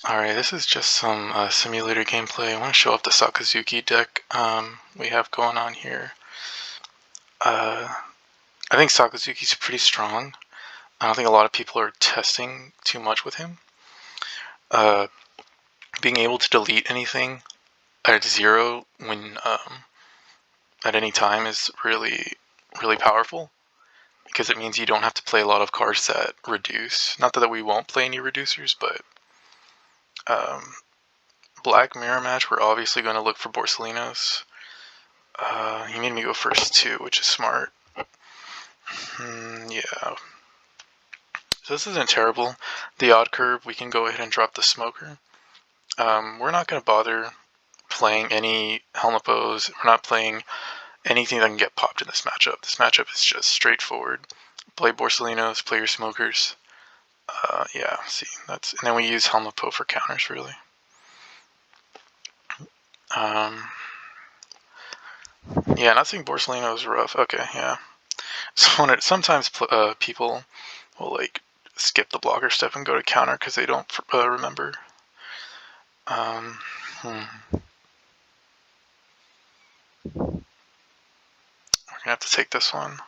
Alright, this is just some simulator gameplay. I want to show off the Sakazuki deck we have going on here. I think Sakazuki's pretty strong. I don't think a lot of people are testing too much with him. Being able to delete anything at 0 when at any time is really powerful, because it means you don't have to play a lot of cards that reduce. Not that we won't play any reducers, but Black Mirror match, we're obviously going to look for Borsalinos. He made me go first too, which is smart. Yeah. So this isn't terrible. The odd curve, we can go ahead and drop the smoker. We're not going to bother playing any Helmipos. We're not playing anything that can get popped in this matchup. This matchup is just straightforward. Play Borsalinos, play your smokers. Yeah, see, and then we use Helmipo for counters, really. Yeah, not saying Borsalino is rough. Okay, yeah. So sometimes people will like skip the blocker step and go to counter because they don't remember. We're gonna have to take this one.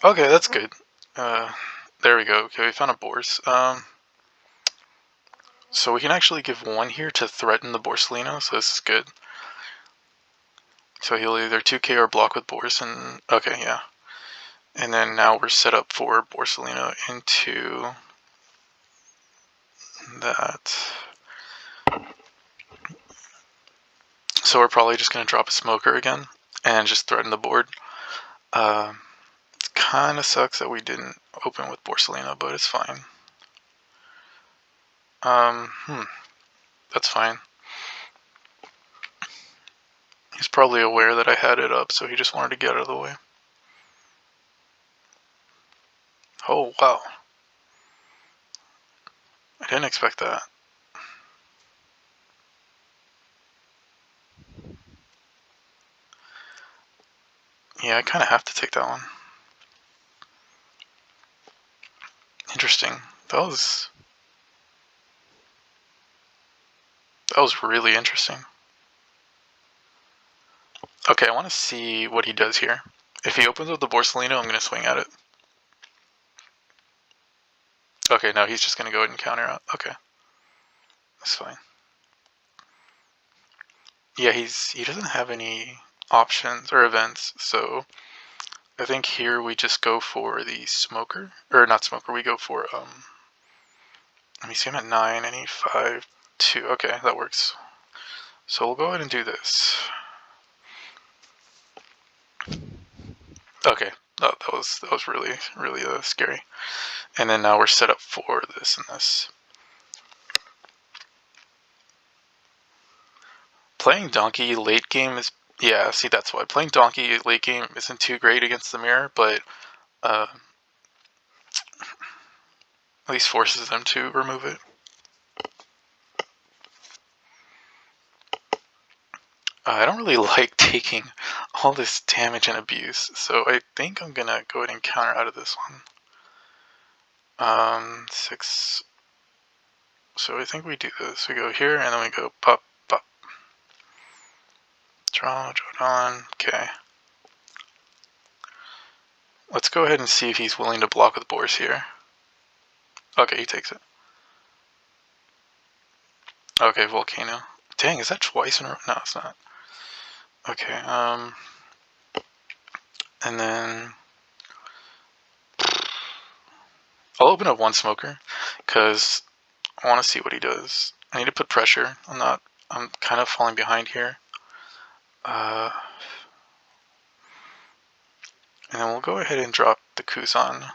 Okay, that's good. There we go. Okay, we found a Bors. So we can actually give one here to threaten the Borsalino, so this is good. So he'll either 2k or block with Bors, and okay, yeah. And then now we're set up for Borsalino into that. So we're probably just going to drop a smoker again and just threaten the board. It kind of sucks that we didn't open with Borsalino, but it's fine. That's fine. He's probably aware that I had it up, so he just wanted to get out of the way. Oh, wow. I didn't expect that. Yeah, I kind of have to take that one. Interesting. That was really interesting. Okay, I want to see what he does here. If he opens with the Borsalino, I'm going to swing at it. Okay, no, he's just going to go ahead and counter out. Okay. That's fine. Yeah, he doesn't have any options or events, so I think here we just go for the smoker, or not smoker, we go for, let me see, I'm at 9, I need 5, 2, okay, that works. So we'll go ahead and do this. Okay, that was really scary. And then now we're set up for this and this. Playing Donkey late game is, yeah, see, that's why. Playing Donkey late game isn't too great against the mirror, but at least forces them to remove it. I don't really like taking all this damage and abuse, so I think I'm gonna go ahead and counter out of this one. 6. So I think we do this. We go here, and then we go pop, pop. Draw down. Okay. Let's go ahead and see if he's willing to block with Boars here. Okay, he takes it. Okay, Volcano. Dang, is that twice in a row? No, it's not. Okay, and then I'll open up one smoker, because I want to see what he does. I need to put pressure. I'm kind of falling behind here. And then we'll go ahead and drop the Kuzan.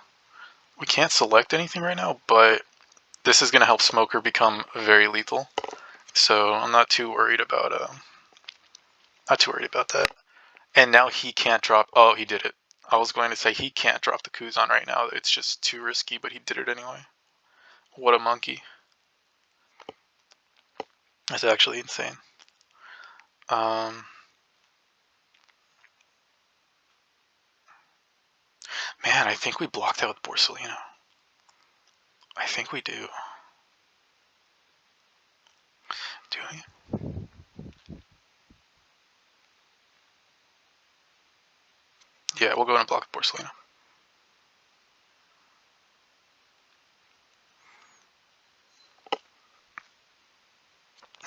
We can't select anything right now, but this is going to help Smoker become very lethal. So I'm not too worried about that. And now he can't drop. Oh, he did it. I was going to say he can't drop the Kuzan right now. It's just too risky, but he did it anyway. What a monkey. That's actually insane. Man, I think we blocked out with Borsalino. I think we do. Really? Yeah, we'll go in and block the Porcelina.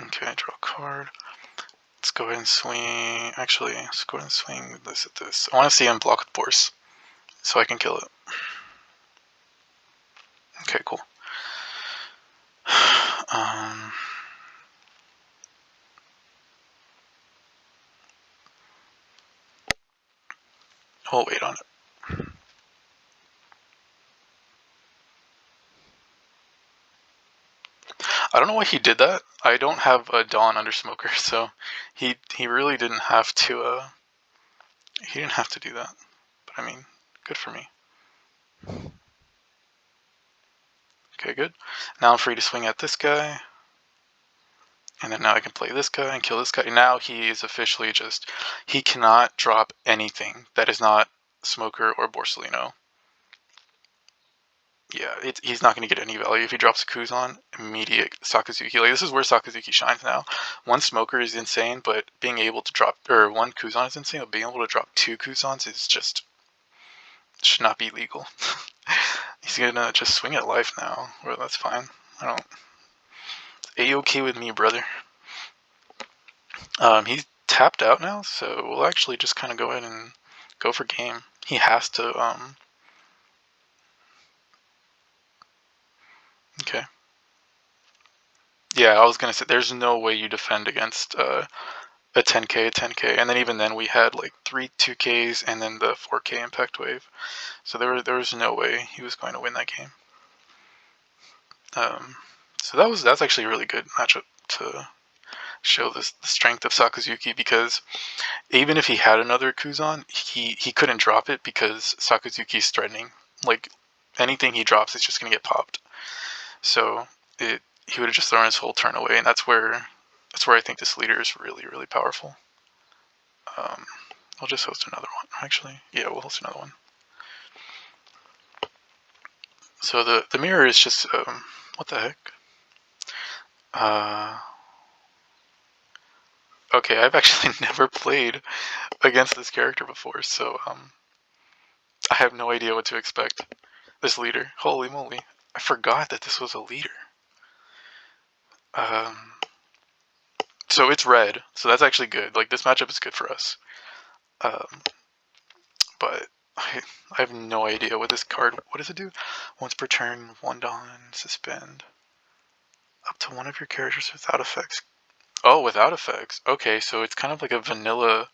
Okay, draw a card. Let's go ahead and swing. Actually, let's go ahead and swing this at this. I want to see him block with Force so I can kill it. Okay, cool. We'll wait on it. I don't know why he did that. I don't have a Dawn under Smoker, so he really didn't have to. He didn't have to do that. But I mean, good for me. Okay, good. Now I'm free to swing at this guy. And then now I can play this guy and kill this guy. Now he is officially just... He cannot drop anything that is not Smoker or Borsalino. Yeah, he's not going to get any value. If he drops a Kuzan, immediate Sakazuki. Like, this is where Sakazuki shines now. One Smoker is insane, but being able to drop... Or one Kuzan is insane, but being able to drop two Kuzans is just... Should not be legal. He's going to just swing at life now. Well, that's fine. I don't... A-okay with me, brother. He's tapped out now, so we'll actually just kind of go ahead and go for game. He has to, okay. Yeah, I was gonna say, there's no way you defend against, a 10k, and then even then we had like 3 2ks and then the 4k impact wave. So there was no way he was going to win that game. So that's actually a really good matchup to show the strength of Sakazuki, because even if he had another Kuzan, he couldn't drop it because Sakazuki's threatening. Like, anything he drops is just gonna get popped. So he would have just thrown his whole turn away, and that's where I think this leader is really, really powerful. I'll just host another one. Actually, yeah, we'll host another one. So the mirror is just what the heck? Okay, I've actually never played against this character before, so I have no idea what to expect. This leader, holy moly, I forgot that this was a leader. So it's red, so that's actually good. Like, this matchup is good for us. But I have no idea what this card, what does it do? Once per turn, 1 Dawn, suspend. Up to one of your characters without effects. Oh, without effects. Okay, so it's kind of like a vanilla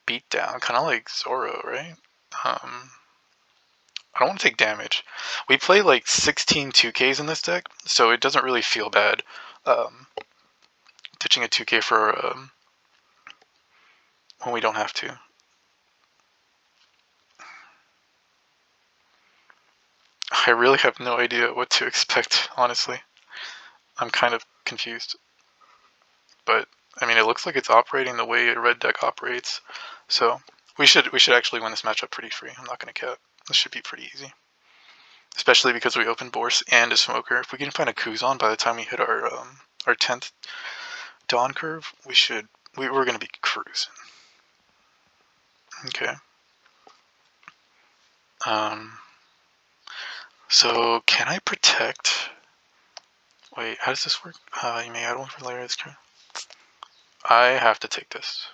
beatdown, kind of like Zoro, right? I don't want to take damage. We play like 16 2Ks in this deck, so it doesn't really feel bad ditching a 2K for when we don't have to. I really have no idea what to expect, honestly. I'm kind of confused. But I mean, it looks like it's operating the way a red deck operates, so we should actually win this matchup pretty free. I'm not gonna cap. This should be pretty easy, especially because we open Bourse and a Smoker. If we can find a Kuzan by the time we hit our 10th Dawn curve, we're gonna be cruising. Okay. So can I protect? Wait, how does this work? You may add one for later this turn. I have to take this.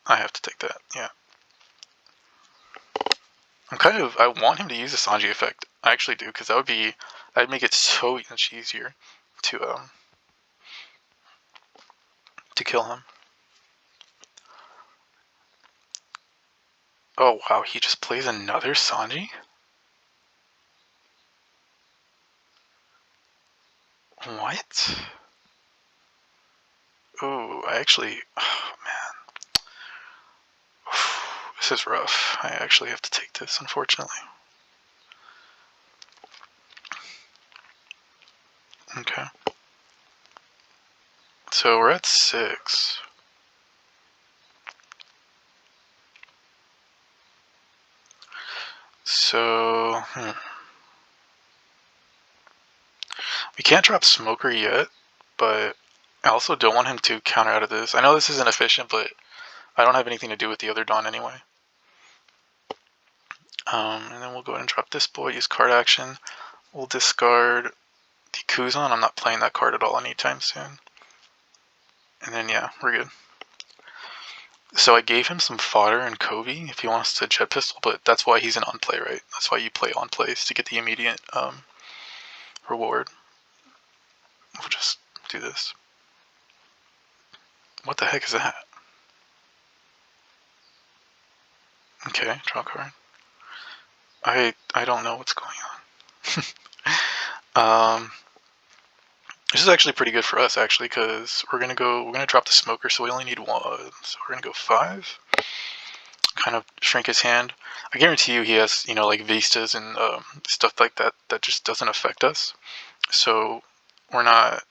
I have to take that. Yeah. I want him to use the Sanji effect. I actually do, because that'd make it so much easier to kill him. Oh wow, he just plays another Sanji? What? Ooh, oh man. This is rough. I actually have to take this, unfortunately. Okay. So we're at 6. So, we can't drop Smoker yet, but I also don't want him to counter out of this. I know this isn't efficient, but I don't have anything to do with the other Dawn anyway. And then we'll go ahead and drop this boy, use card action. We'll discard the Kuzan. I'm not playing that card at all anytime soon. And then, yeah, we're good. So I gave him some fodder and Kobe if he wants to jet pistol, but that's why he's an on play, right? That's why you play on plays, to get the immediate reward. We'll just do this. What the heck is that? Okay, draw card. I don't know what's going on. This is actually pretty good for us, actually, because we're gonna drop the smoker, so we only need one. So we're gonna go 5. Kind of shrink his hand. I guarantee you he has, you know, like vistas and stuff like that that just doesn't affect us. So we're not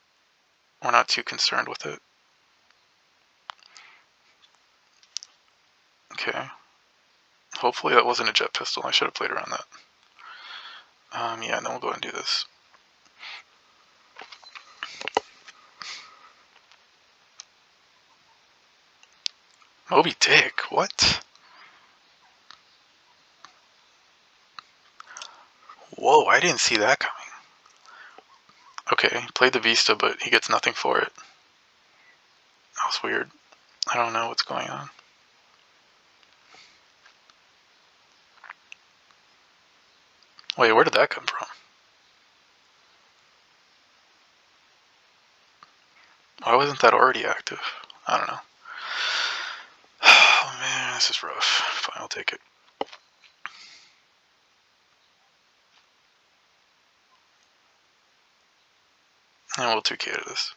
too concerned with it. Okay. Hopefully that wasn't a jet pistol. I should have played around that. Yeah, and then we'll go ahead and do this. Moby Dick, what? Whoa, I didn't see that coming. Okay, played the Vista, but he gets nothing for it. That was weird. I don't know what's going on. Wait, where did that come from? Why wasn't that already active? I don't know. Oh man, this is rough. Fine, I'll take it. And we'll 2K to this.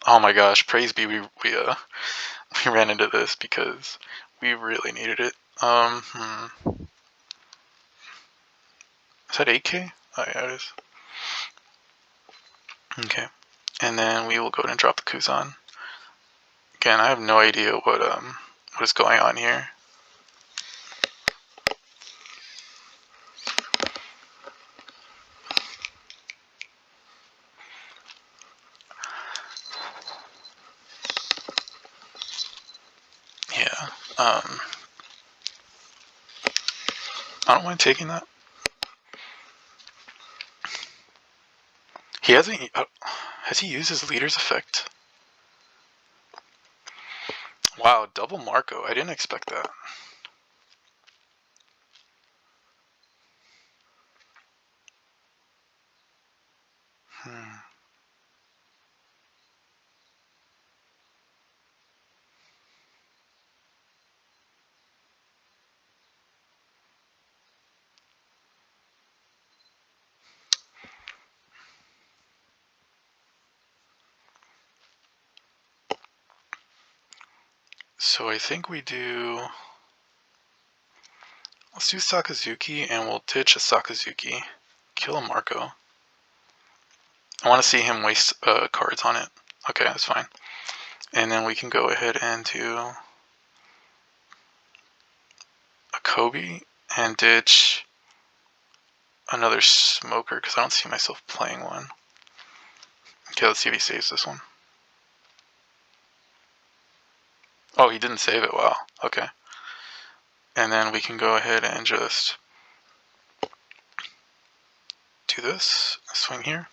Oh my gosh, praise be we ran into this because we really needed it. Is that 8K? Oh yeah, it is. Okay. And then we will go ahead and drop the Kuzan. Again, I have no idea what is going on here. Yeah. I don't mind taking that. He hasn't. Has he used his leader's effect? Wow, double Marco. I didn't expect that. So I think we do. Let's do Sakazuki, and we'll ditch a Sakazuki. Kill a Marco. I want to see him waste cards on it. Okay, that's fine. And then we can go ahead and do a Kobe and ditch another smoker because I don't see myself playing one. Okay, let's see if he saves this one. Oh, he didn't save it. Wow. Okay. And then we can go ahead and just do this. Swing here.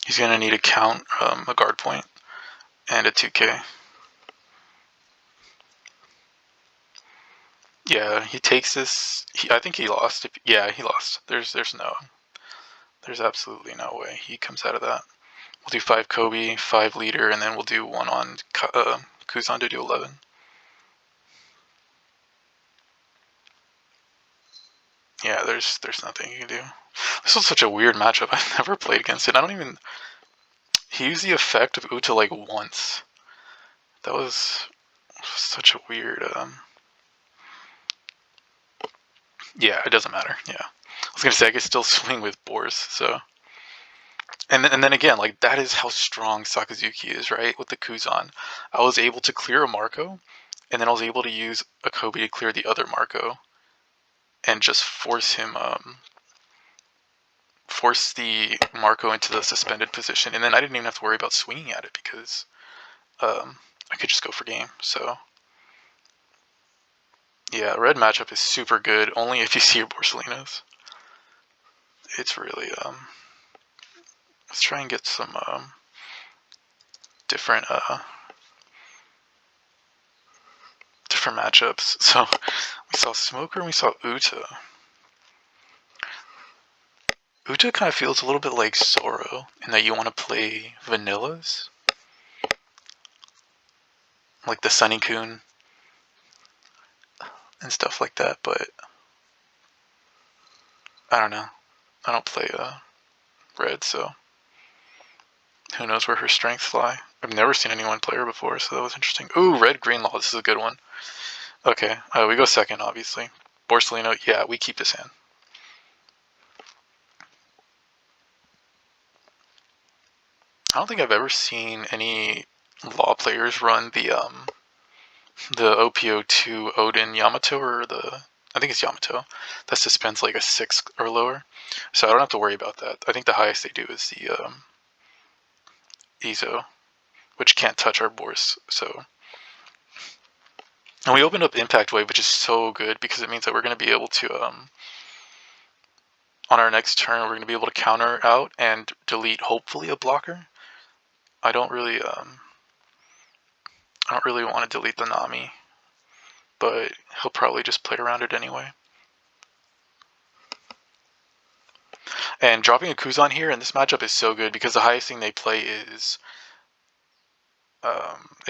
He's going to need a count, a guard point, and a 2K. Yeah, he takes this. I think he lost. Yeah, he lost. There's absolutely no way he comes out of that. We'll do 5 Kobe, 5 leader, and then we'll do 1 on Kuzan to do 11. Yeah, there's nothing you can do. This was such a weird matchup. I've never played against it. I don't even. He used the effect of Uta like once. That was such a weird. Yeah, it doesn't matter. Yeah, I was gonna say I could still swing with Boars. So. And then again, like that is how strong Sakazuki is, right? With the Kuzan, I was able to clear a Marco, and then I was able to use a Kobe to clear the other Marco, and just force him force the Marco into the suspended position, and then I didn't even have to worry about swinging at it because I could just go for game. So yeah, red matchup is super good, only if you see your Borsalinos. It's really, let's try and get some different different matchups. So we saw Smoker and we saw Uta. Uta kind of feels a little bit like Zoro in that you want to play vanillas, like the Sunny Kun and stuff like that, but I don't know. I don't play red, so who knows where her strengths lie. I've never seen anyone play her before, so that was interesting. Ooh, red green law, this is a good one. Okay, we go second, obviously. Borsalino, yeah, we keep this hand. I don't think I've ever seen any law players run the OPO2 Odin Yamato, or I think it's Yamato, that suspends like a 6 or lower. So I don't have to worry about that. I think the highest they do is the Izo, which can't touch our Bors. So, and we opened up Impact Wave, which is so good because it means that we're going to be able to on our next turn we're going to be able to counter out and delete hopefully a blocker. I don't really want to delete the Nami, but he'll probably just play around it anyway. And dropping a Kuzan here in this matchup is so good because the highest thing they play is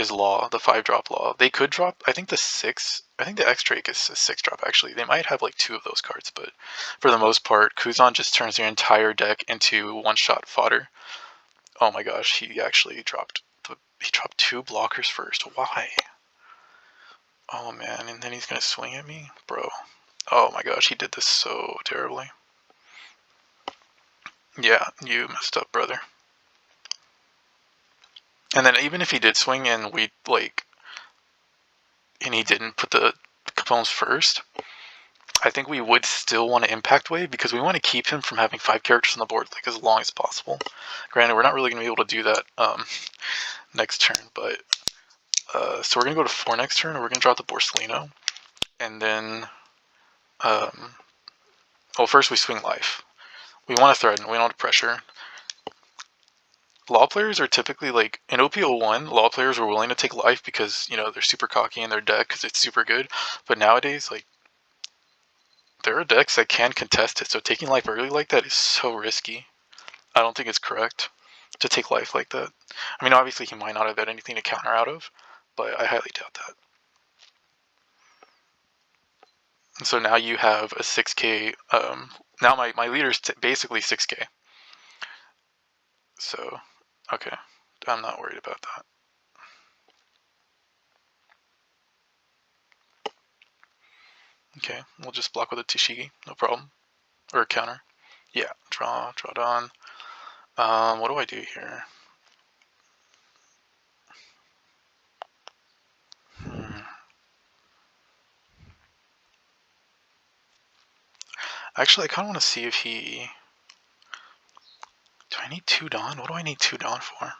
Law, the 5-drop Law. They could drop, I think the 6, I think the X-Drake is a 6-drop actually. They might have like 2 of those cards, but for the most part, Kuzan just turns their entire deck into one-shot fodder. Oh my gosh, he actually dropped 2 blockers first. Why? Oh man, and then he's gonna swing at me? Bro. Oh my gosh, he did this so terribly. Yeah, you messed up, brother. And then even if he did swing and we and he didn't put the components first, I think we would still want to Impact Wave because we want to keep him from having 5 characters on the board like as long as possible. Granted, we're not really going to be able to do that next turn, but so we're going to go to 4 next turn, and we're going to drop the Borsalino, and then well, first we swing life. We want to threaten, we don't want to pressure. Law players are typically like, in OPO1, law players were willing to take life because, you know, they're super cocky in their deck because it's super good. But nowadays, like, there are decks that can contest it, so taking life early like that is so risky. I don't think it's correct to take life like that. I mean, obviously he might not have had anything to counter out of, but I highly doubt that. And so now you have a 6k, now my leader's basically 6k. So, okay, I'm not worried about that. Okay, we'll just block with a Tashigi, no problem. Or a counter. Yeah, draw down. What do I do here? Actually, I kind of want to see if he... Do I need 2 Dawn? What do I need 2 Dawn for?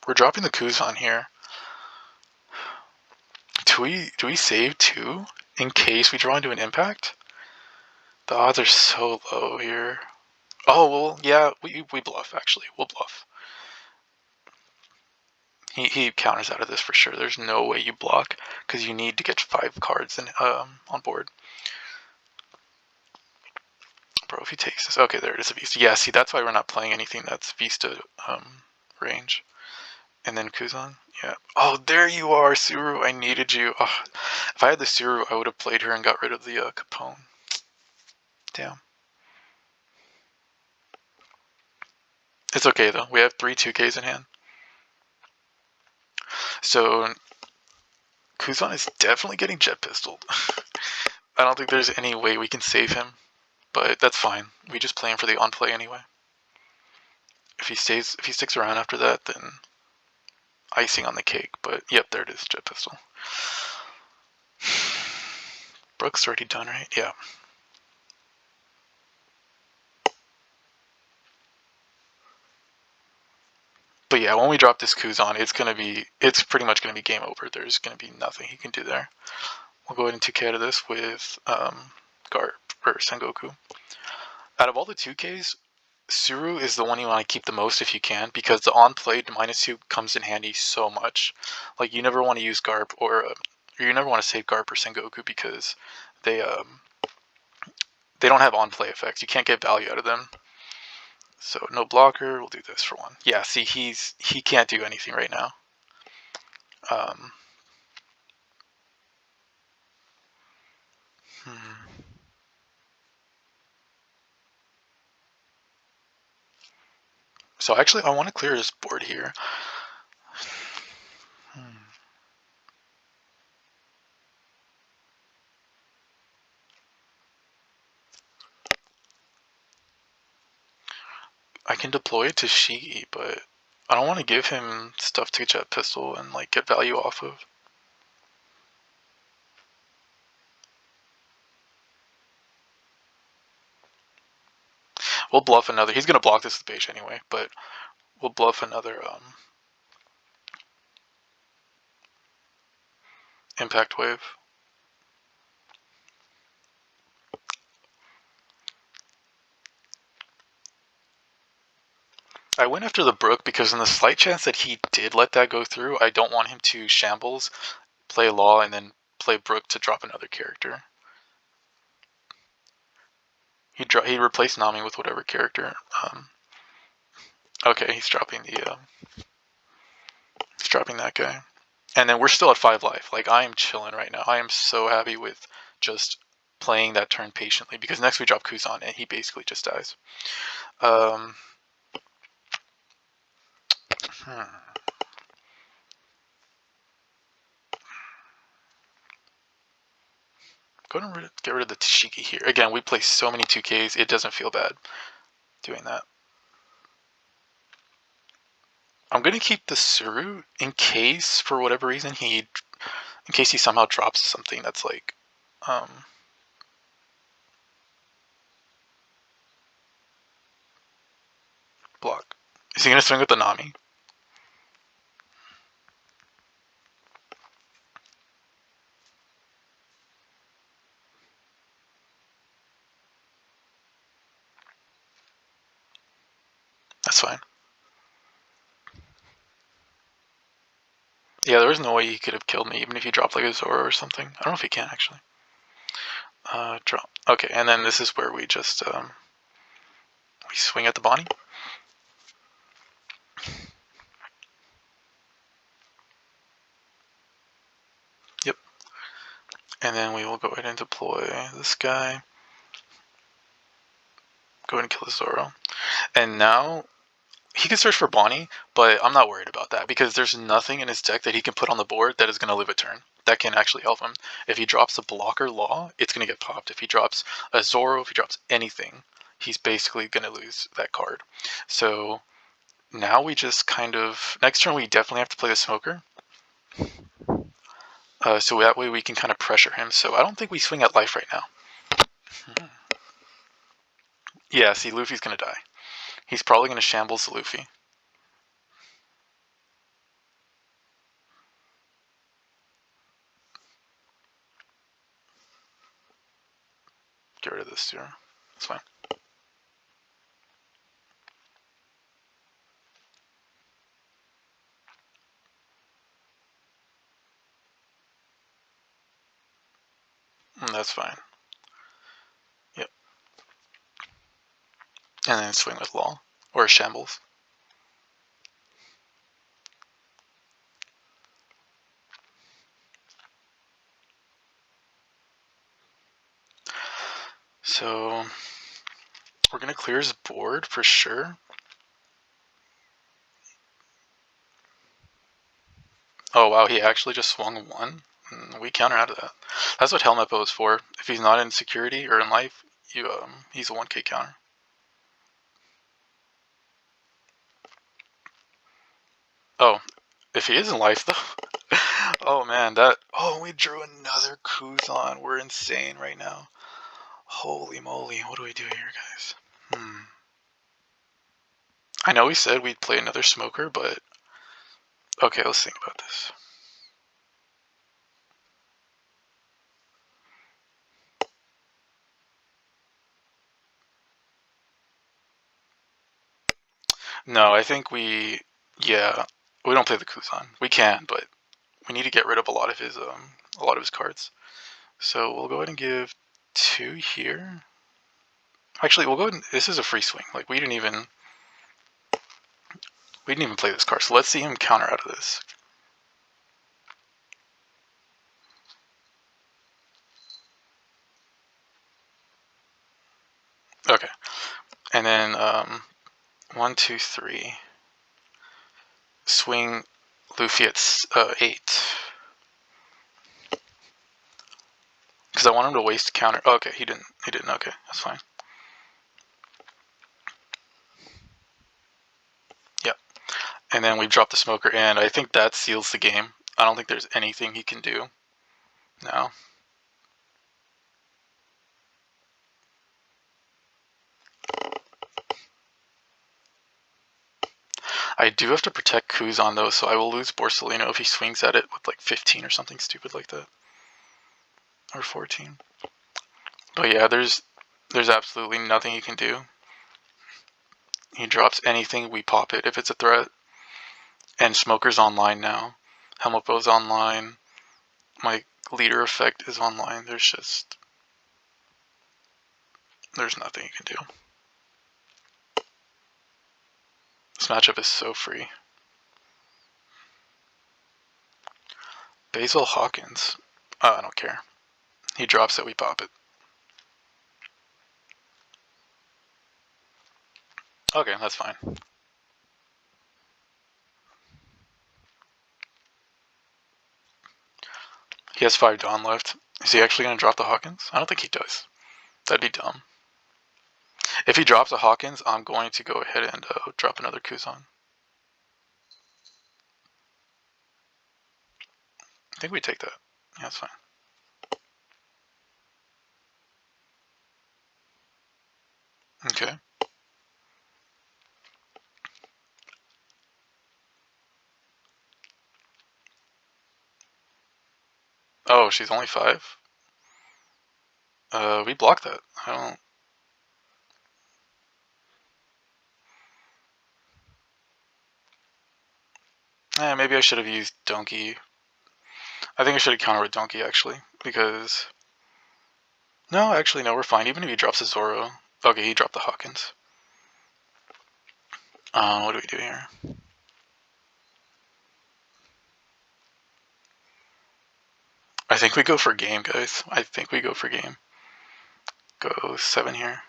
We're dropping the Kuzan here. Do we save 2 in case we draw into an impact? The odds are so low here. Oh, well, yeah, we bluff, actually. We'll bluff. He counters out of this for sure. There's no way you block, because you need to get 5 cards on board. Bro, if he takes this... Okay, there it is, a Vista. Yeah, see, that's why we're not playing anything that's Vista range. And then Kuzan? Yeah. Oh, there you are, Suru. I needed you. Oh, if I had the Suru, I would have played her and got rid of the Capone. Damn. It's okay, though. We have 3 2Ks in hand. So, Kuzan is definitely getting jet pistoled. I don't think there's any way we can save him. But that's fine. We just play him for the on-play anyway. If he sticks around after that, then icing on the cake. But, yep, there it is, jet pistol. Brooke's already done, right? Yeah. But yeah, when we drop this Kuzan, it's pretty much gonna be game over. There's gonna be nothing he can do there. We'll go ahead and 2K out of this with Garp or Sengoku. Out of all the 2Ks, Suru is the one you want to keep the most if you can, because the on-play -2 comes in handy so much. Like, you never want to use Garp or you never want to save Garp or Sengoku because they don't have on-play effects. You can't get value out of them. So no blocker. We'll do this for one. Yeah, see, he can't do anything right now. So actually, I want to clear this board here. I can deploy it to Shigi, but I don't want to give him stuff to jet pistol and like get value off of. We'll bluff another. He's gonna block this with Beige anyway, but we'll bluff another impact wave. I went after the Brook because in the slight chance that he did let that go through, I don't want him to shambles, play Law, and then play Brook to drop another character. He replaced Nami with whatever character. Okay, he's dropping that guy. And then we're still at 5 life. Like, I am chilling right now. I am so happy with just playing that turn patiently, because next we drop Kuzan and he basically just dies. Go ahead and get rid of the Tashiki here. Again, we play so many 2Ks, it doesn't feel bad doing that. I'm going to keep the Suru in case, for whatever reason, in case he somehow drops something that's like, block. Is he going to swing with the Nami? That's fine. Yeah, there was no way he could have killed me, even if he dropped like a Zoro or something. I don't know if he can, actually. Drop. Okay, and then this is where we just, we swing at the Bonnie. Yep. And then we will go ahead and deploy this guy. Go ahead and kill the Zoro. And now, he can search for Bonnie, but I'm not worried about that because there's nothing in his deck that he can put on the board that is going to live a turn. That can actually help him. If he drops a blocker Law, it's going to get popped. If he drops a Zoro, if he drops anything, he's basically going to lose that card. So now we just kind of, next turn we definitely have to play the Smoker. So that way we can kind of pressure him. So I don't think we swing at life right now. Yeah, see, Luffy's going to die. He's probably going to shambles Luffy. Get rid of this too. That's fine. That's fine. Yep. And then swing with Law. Or shambles. So we're going to clear his board for sure. Oh wow, he actually just swung 1. We counter out of that. That's what Helmet Bow is for. If he's not in security or in life, he's a 1K counter. Oh, if he is in life though. Oh man, we drew another Kuzan. We're insane right now. Holy moly, what do we do here, guys? I know we said we'd play another smoker, but okay, let's think about this. No, I think we don't play the Kuzan. We can, but we need to get rid of a lot of his cards. So we'll go ahead and give 2 here. Actually, we'll go ahead and, this is a free swing. Like we didn't even play this card. So let's see him counter out of this. Okay, and then 1, 2, 3. Swing Luffy at 8. Because I want him to waste counter. Oh, okay, he didn't. Okay, that's fine. Yep. And then we drop the smoker, and I think that seals the game. I don't think there's anything he can do now. I do have to protect Kuzan though, so I will lose Borsalino if he swings at it with like 15 or something stupid like that. Or 14. But yeah, there's absolutely nothing he can do. He drops anything, we pop it if it's a threat. And Smoker's online now. Helmuppo's online. My leader effect is online. There's nothing you can do. This matchup is so free. Basil Hawkins. I don't care. He drops it, we pop it. Okay, that's fine. He has 5 Dawn left. Is he actually going to drop the Hawkins? I don't think he does. That'd be dumb. If he drops a Hawkins, I'm going to go ahead and drop another Kuzan. I think we take that. Yeah, that's fine. Okay. Oh, she's only 5? We block that. I don't... maybe I should have used Donkey. I think I should have countered with Donkey, actually, because... No, actually, no, we're fine. Even if he drops a Zoro. Okay, he dropped the Hawkins. What do we do here? I think we go for game, guys. I think we go for game. Go 7 here.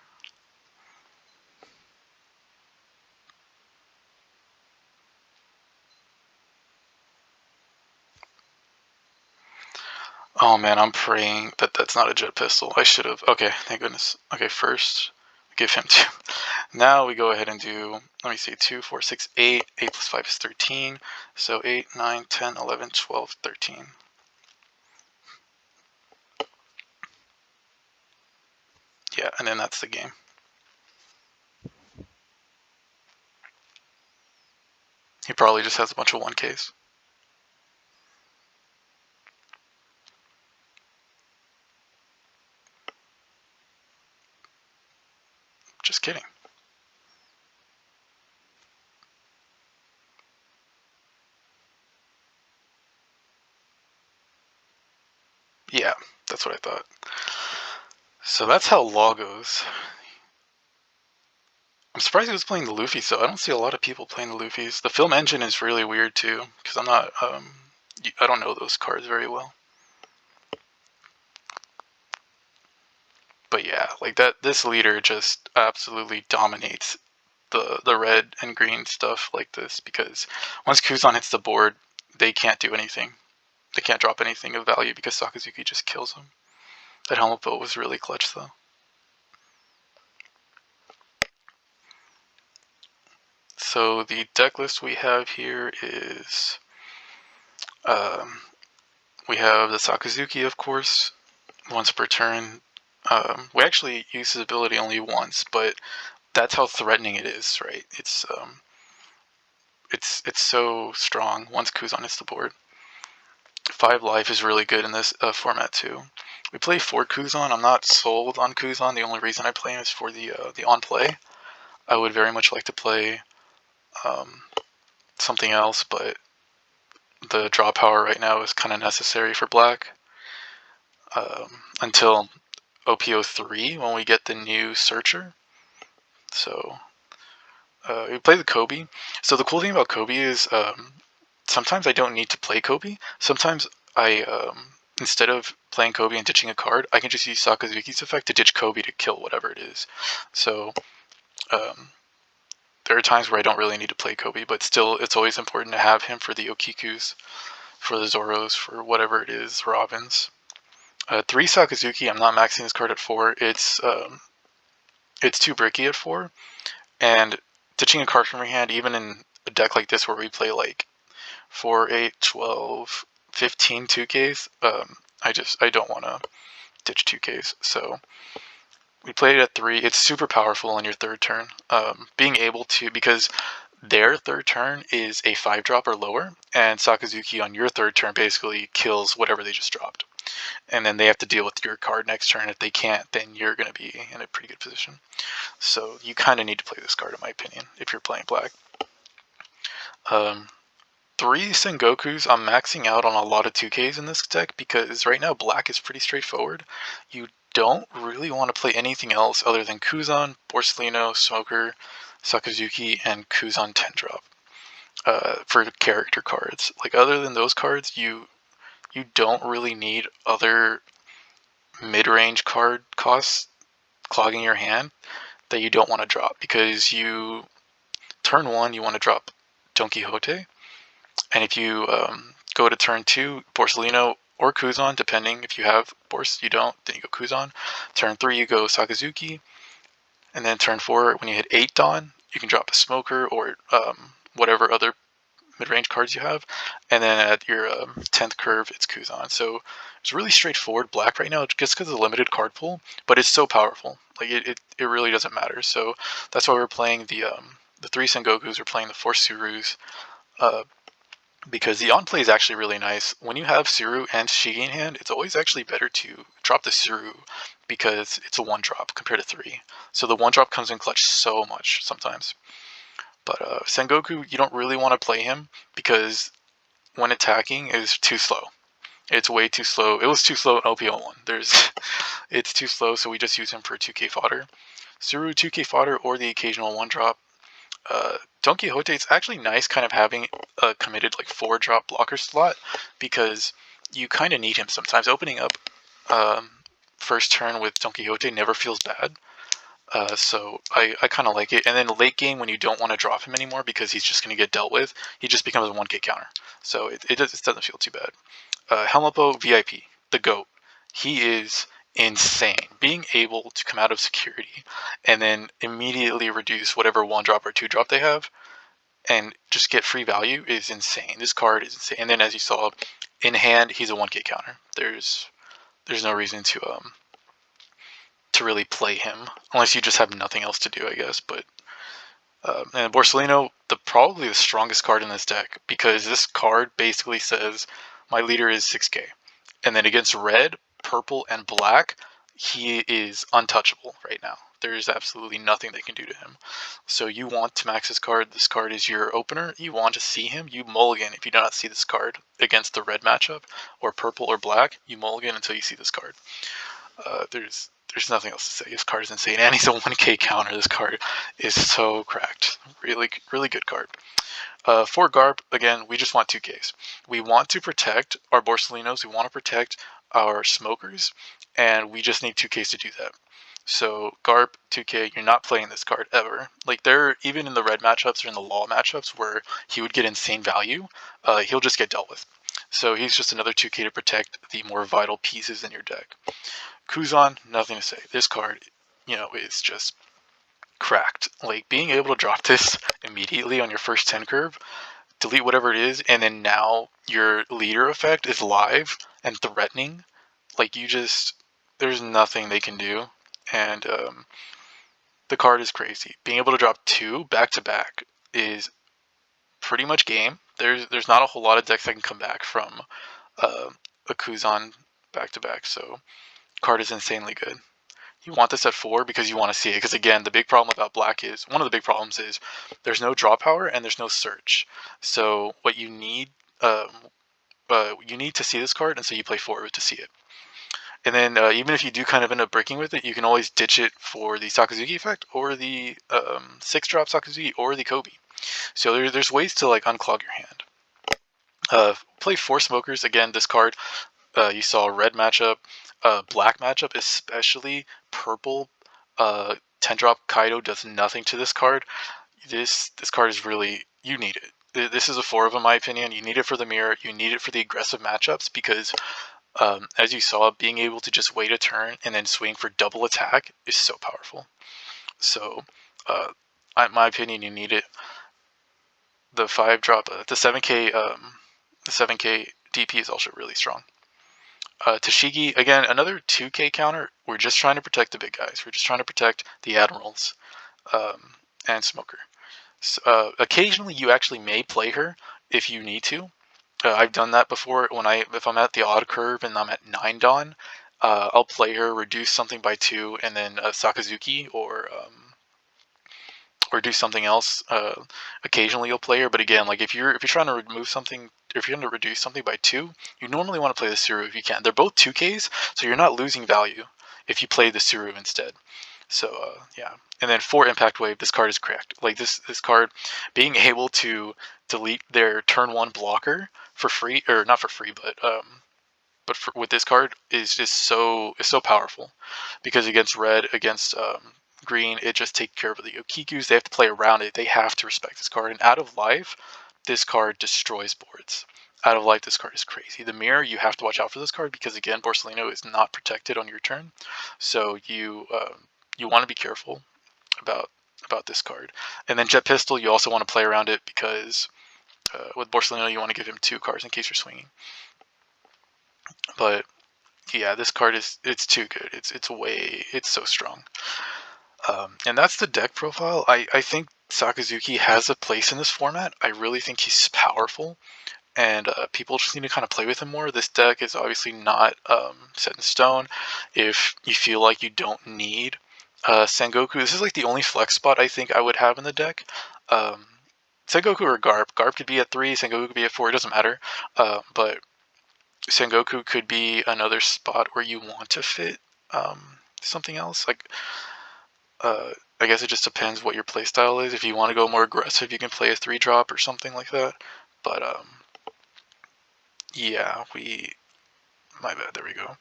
Oh man, I'm praying that that's not a jet pistol. I should have. Okay, thank goodness. Okay, first, give him 2. Now we go ahead and do, let me see, 2, 4, 6, 8. 8 plus 5 is 13. So 8, 9, 10, 11, 12, 13. Yeah, and then that's the game. He probably just has a bunch of 1Ks. Just kidding. Yeah, that's what I thought. So that's how Law goes. I'm surprised he was playing the Luffy, so I don't see a lot of people playing the Luffys. The film engine is really weird too, because I'm not, I don't know those cards very well. But yeah, like that, this leader just absolutely dominates the red and green stuff like this, because once Kuzan hits the board, they can't do anything. They can't drop anything of value because Sakazuki just kills them. That helmet build was really clutch though. So the deck list we have here is, we have the Sakazuki, of course, once per turn. We actually use his ability only once, but that's how threatening it is, right? It's it's so strong once Kuzan hits the board. 5 life is really good in this format too. We play 4 Kuzan. I'm not sold on Kuzan. The only reason I play him is for the on play. I would very much like to play something else, but the draw power right now is kind of necessary for black until OPO2 when we get the new searcher. So we play the Kobe. So the cool thing about Kobe is sometimes I don't need to play Kobe. Sometimes I, instead of playing Kobe and ditching a card, I can just use Sakazuki's effect to ditch Kobe to kill whatever it is. So there are times where I don't really need to play Kobe, but still it's always important to have him for the Okikus, for the Zoros, for whatever it is, Robins. 3 Sakazuki, I'm not maxing this card at 4. It's too bricky at 4, and ditching a card from your hand, even in a deck like this where we play like 4, 8, 12, 15 2Ks, I don't want to ditch 2Ks. So we played it at 3. It's super powerful on your third turn. Being able to, because their third turn is a 5-drop or lower, and Sakazuki on your third turn basically kills whatever they just dropped. And then they have to deal with your card next turn. If they can't, then you're going to be in a pretty good position. So you kind of need to play this card, in my opinion, if you're playing black. 3 Sengokus, I'm maxing out on a lot of 2Ks in this deck because right now black is pretty straightforward. You don't really want to play anything else other than Kuzan, Borsellino, Smoker, Sakazuki, and Kuzan 10-drop for character cards. Like, other than those cards, you don't really need other mid-range card costs clogging your hand that you don't want to drop, because turn 1 you want to drop Don Quixote, and if you go to turn 2, Borsellino or Kuzan, depending. If you have Bors, you don't, then you go Kuzan. Turn 3 you go Sakazuki, and then turn 4 when you hit 8 Dawn, you can drop a Smoker or whatever other mid-range cards you have, and then at your 10th curve it's Kuzan. So it's really straightforward black right now, just because of the limited card pool, but it's so powerful. Like, it really doesn't matter. So that's why we're playing the 3 Sengokus, we're playing the 4 Surus, because the on-play is actually really nice. When you have Suru and Shigi in hand, it's always actually better to drop the Suru because it's a 1-drop compared to 3. So the 1-drop comes in clutch so much sometimes. But Sengoku, you don't really want to play him because when attacking is too slow. It's way too slow. It was too slow in OPO1. It's too slow, so we just use him for 2K fodder. Suru 2K fodder or the occasional 1-drop. Don Quixote, it's actually nice kind of having a committed like 4-drop blocker slot, because you kind of need him sometimes. Opening up first turn with Don Quixote never feels bad. So I kind of like it. And then late game, when you don't want to drop him anymore because he's just going to get dealt with, he just becomes a 1K counter. So it doesn't feel too bad. Helmpo VIP, the GOAT. He is insane. Being able to come out of security and then immediately reduce whatever 1-drop or 2-drop they have and just get free value is insane. This card is insane. And then, as you saw, in hand, he's a 1K counter. There's no reason to really play him unless you just have nothing else to do, I guess. But and Borsellino, probably the strongest card in this deck, because this card basically says my leader is 6K, and then against red, purple, and black, he is untouchable right now. There's absolutely nothing they can do to him. So you want to max this card. This card is your opener. You want to see him. You mulligan if you do not see this card against the red matchup, or purple or black. You mulligan until you see this card. There's nothing else to say. This card is insane, and he's a 1K counter. This card is so cracked. Really, really good card. For Garb, again, we just want 2Ks. We want to protect our Borsellinos. We want to protect our Smokers, and we just need 2Ks to do that. So Garb 2K, you're not playing this card ever. Like, even in the red matchups or in the law matchups where he would get insane value, he'll just get dealt with. So he's just another 2K to protect the more vital pieces in your deck. Kuzan, nothing to say. This card, is just cracked. Like, being able to drop this immediately on your first 10 curve, delete whatever it is, and then now your leader effect is live and threatening. Like, there's nothing they can do. And the card is crazy. Being able to drop 2 back to back is pretty much game. There's not a whole lot of decks that can come back from a Kuzan back-to-back, so card is insanely good. You want this at 4 because you want to see it, because again, the big problem about black is, one of the big problems is, there's no draw power and there's no search. So what you need, you need to see this card, and so you play 4 to see it. And then even if you do kind of end up breaking with it, you can always ditch it for the Sakazuki effect, or the 6-drop Sakazuki, or the Kobe. So there's ways to like unclog your hand. Play 4 smokers. Again, this card, you saw red matchup, black matchup, especially purple. 10-drop Kaido does nothing to this card. This card is really, you need it. This is a 4 of, in my opinion. You need it for the mirror. You need it for the aggressive matchups, because as you saw, being able to just wait a turn and then swing for double attack is so powerful. So, in my opinion, you need it. The 5-drop, the 7K, the 7K DP is also really strong. Tashigi, again, another 2K counter. We're just trying to protect the big guys. We're just trying to protect the admirals, and Smoker. So, occasionally, you actually may play her if you need to. I've done that before. If I'm at the odd curve and I'm at 9 Dawn, I'll play her, reduce something by 2, and then Sakazuki, or do something else. Occasionally you'll play her, but again, like if you're trying to remove something, if you're going to reduce something by 2, you normally want to play the Suru if you can. They're both 2Ks, so you're not losing value if you play the Suru instead. So yeah, and then 4 Impact Wave. This card is correct. Like this card, being able to delete their turn 1 blocker for free, or not for free, but with this card is just so powerful, because against red, against green, it just takes care of the Okikus. They have to play around it. They have to respect this card. And out of life, this card destroys boards. Out of life, this card is crazy. The mirror, you have to watch out for this card, because again, Borsellino is not protected on your turn, so you want to be careful about this card. And then Jet Pistol, you also want to play around it, because with Borsellino, you want to give him 2 cards in case you're swinging. But yeah, this card it's too good. It's so strong. And that's the deck profile. I think Sakazuki has a place in this format. I really think he's powerful, and people just need to kind of play with him more. This deck is obviously not set in stone. If you feel like you don't need Sengoku, this is like the only flex spot I think I would have in the deck. Sengoku or Garp. Garp could be at 3, Sengoku could be at 4, it doesn't matter. But Sengoku could be another spot where you want to fit something else. Like, I guess it just depends what your playstyle is. If you want to go more aggressive, you can play a 3-drop or something like that. But yeah, my bad. There we go.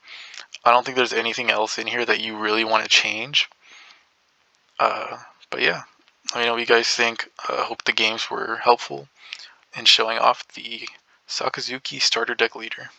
I don't think there's anything else in here that you really want to change. But yeah, let me know what you guys think. I hope the games were helpful in showing off the Sakazuki starter deck leader.